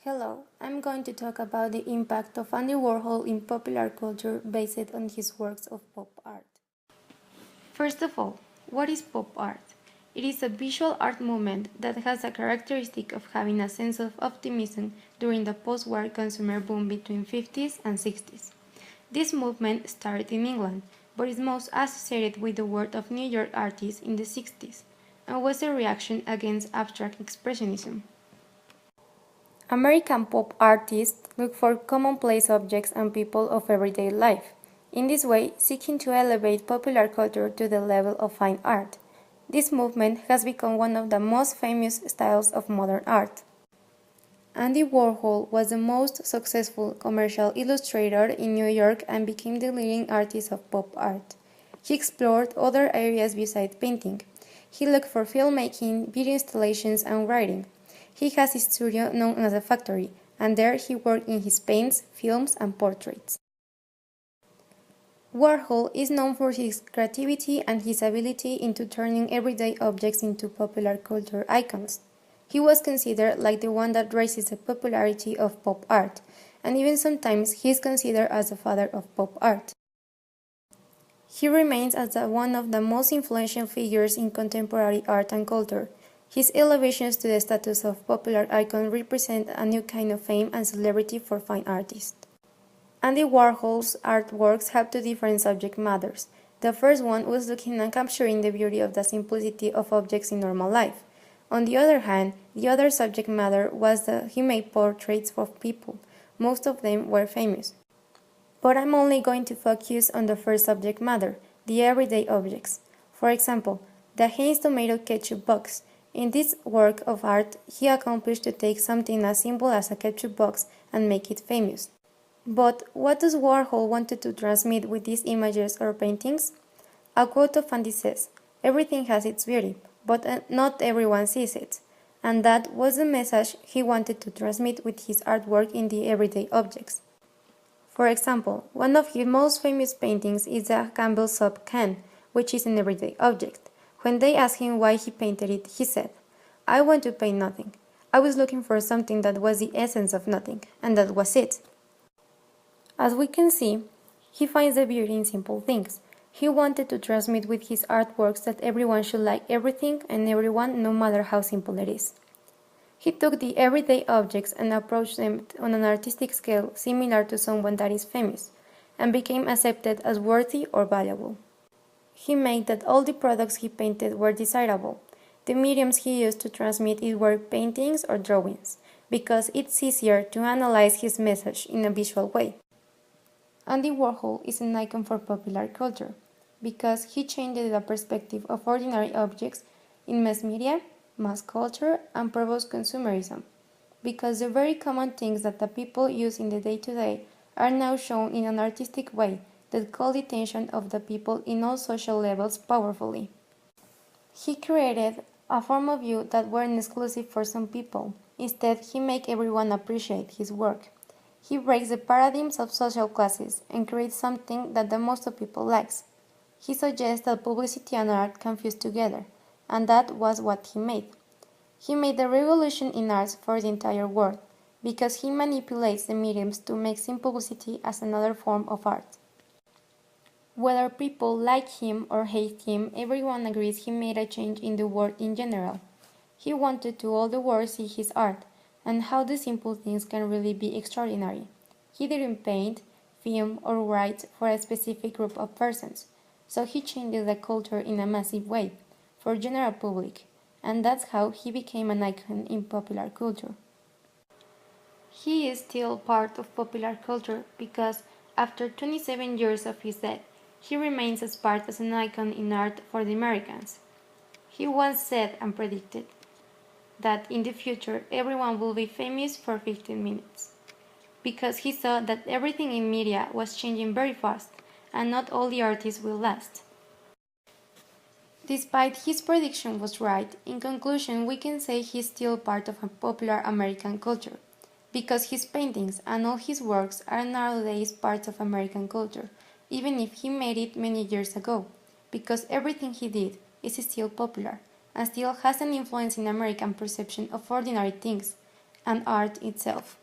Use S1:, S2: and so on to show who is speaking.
S1: Hello, I'm going to talk about the impact of Andy Warhol in popular culture based on his works of pop art. First of all, what is pop art? It is a visual art movement that has a characteristic of having a sense of optimism during the post-war consumer boom between 50s and 60s. This movement started in England, but is most associated with the work of New York artists in the 60s, and was a reaction against abstract expressionism. American pop artists look for commonplace objects and people of everyday life, in this way seeking to elevate popular culture to the level of fine art. This movement has become one of the most famous styles of modern art. Andy Warhol was the most successful commercial illustrator in New York and became the leading artist of pop art. He explored other areas besides painting. He looked for filmmaking, video installations, and writing. He has a studio known as a factory, and there he worked in his paints, films, and portraits. Warhol is known for his creativity and his ability into turning everyday objects into popular culture icons. He was considered like the one that raises the popularity of pop art, and even sometimes he is considered as the father of pop art. He remains as one of the most influential figures in contemporary art and culture. His elevations to the status of popular icon represent a new kind of fame and celebrity for fine artists. Andy Warhol's artworks have two different subject matters. The first one was looking and capturing the beauty of the simplicity of objects in normal life. On the other hand, the other subject matter was that he made portraits of people. Most of them were famous. But I'm only going to focus on the first subject matter, the everyday objects. For example, the Heinz tomato ketchup box. In this work of art, he accomplished to take something as simple as a ketchup box and make it famous. But what does Warhol wanted to transmit with these images or paintings? A quote of Andy says, "Everything has its beauty, but not everyone sees it." And that was the message he wanted to transmit with his artwork in the everyday objects. For example, one of his most famous paintings is the Campbell soup can, which is an everyday object. When they asked him why he painted it, he said, "I want to paint nothing. I was looking for something that was the essence of nothing, and that was it." As we can see, he finds the beauty in simple things. He wanted to transmit with his artworks that everyone should like everything and everyone, no matter how simple it is. He took the everyday objects and approached them on an artistic scale similar to someone that is famous, and became accepted as worthy or valuable. He made that all the products he painted were desirable. The mediums he used to transmit it were paintings or drawings, because it's easier to analyze his message in a visual way. Andy Warhol is an icon for popular culture, because he changed the perspective of ordinary objects in mass media, mass culture, and provokes consumerism, because the very common things that the people use in the day-to-day are now shown in an artistic way that call the attention of the people in all social levels powerfully. He created a form of view that weren't exclusive for some people. Instead, he made everyone appreciate his work. He breaks the paradigms of social classes and creates something that the most of people likes. He suggests that publicity and art can fuse together, and that was what he made. He made a revolution in arts for the entire world, because he manipulates the mediums to make simplicity as another form of art. Whether people like him or hate him, everyone agrees he made a change in the world in general. He wanted to all the world see his art, and how the simple things can really be extraordinary. He didn't paint, film, or write for a specific group of persons, so he changed the culture in a massive way, for general public, and that's how he became an icon in popular culture. He is still part of popular culture because after 27 years of his death, he remains as part as an icon in art for the Americans. He once said and predicted that in the future everyone will be famous for 15 minutes, because he saw that everything in media was changing very fast and not all the artists will last. Despite his prediction was right, in conclusion we can say he's still part of a popular American culture, because his paintings and all his works are nowadays parts of American culture, even if he made it many years ago, because everything he did is still popular and still has an influence in American perception of ordinary things, and art itself.